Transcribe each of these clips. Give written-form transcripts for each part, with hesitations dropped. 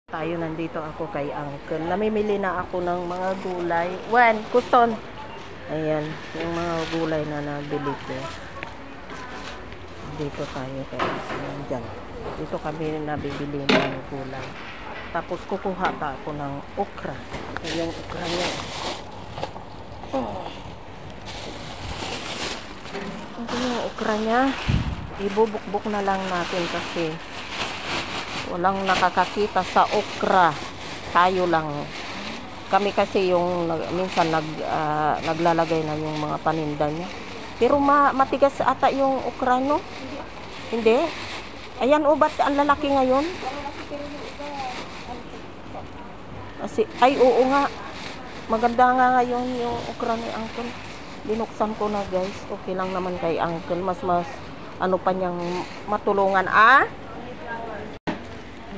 Nandito ako kay Uncle. Namimili na ako ng mga gulay. Wan, kuton. Ayan, yung mga gulay na nabili ko. Dito tayo kay Uncle. Diyan. Dito kami nabibili ng gulay. Tapos kukuha pa ako ng okra. Yung okra niya. Ito yung okra niya. Ibubukbuk na lang natin kasi walang nakakakita sa okra. Tayo lang. Kami kasi yung minsan naglalagay na yung mga paninda niya. Pero matigas ata yung okra, no? Hindi? Ayan, ba't ang lalaki ngayon? Ay, oo nga. Maganda nga ngayon yung okra ni Uncle. Binuksan ko na, guys. Okay lang naman kay Uncle. Mas ano pa niyang matulungan,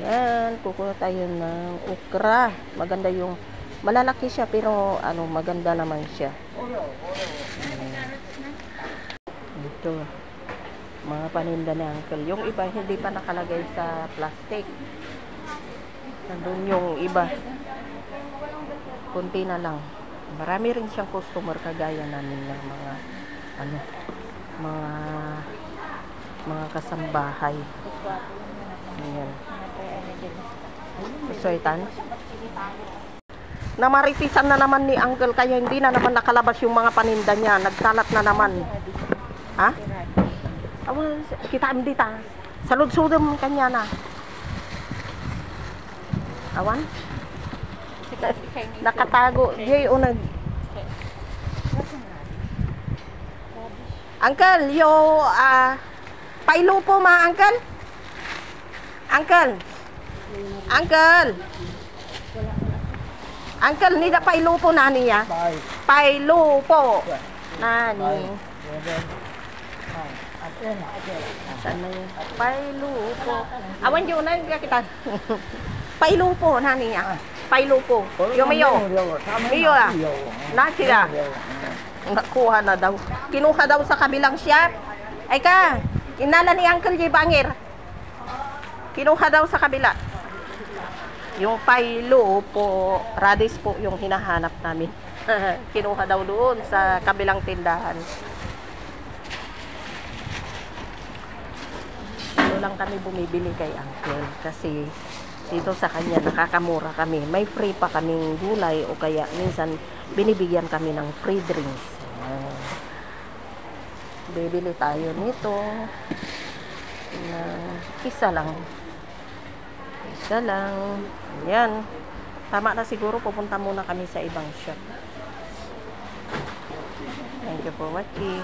Yan, kukuha tayo ng okra. Maganda yung, malalaki siya pero maganda naman siya. Ito, mga paninda ni Uncle. Yung iba hindi pa nakalagay sa plastic. Nandun yung iba. Kunti na lang. Marami rin siyang customer kagaya namin ng mga kasambahay. Ayan. Soitan. Namaritisan na naman ni Uncle kaya hindi na naman nakalabas yung mga paninda niya. Nagkalat na naman. Ha? Kita dito. Salud-sudom kanya na. Awan? Nakatago. Jay o Uncle, pailo po Uncle? Uncle? Uncle, nida pailo po nani ya? Pailo po. Nani? Saan na yun? Pailo po. Awan yun na kita. Pailo po nani ya? Pailo po. Yung mayo. Mayo ah. Nasira. Nakuha na daw. Kinuha daw sa kabilang shop. Ay ka, inala ni Uncle J. Bangir. Kinuha daw sa kabila. Yung pailo po, radish po yung hinahanap namin. Kinuha daw doon sa kabilang tindahan. Dito lang kami bumibili kay Uncle kasi dito sa kanya nakakamura kami. May free pa kaming gulay o kaya minsan binibigyan kami ng free drinks. Bibili tayo nito ng isa lang. Yan. Tama na siguro. Pupunta muna kami sa ibang shop. Thank you for watching.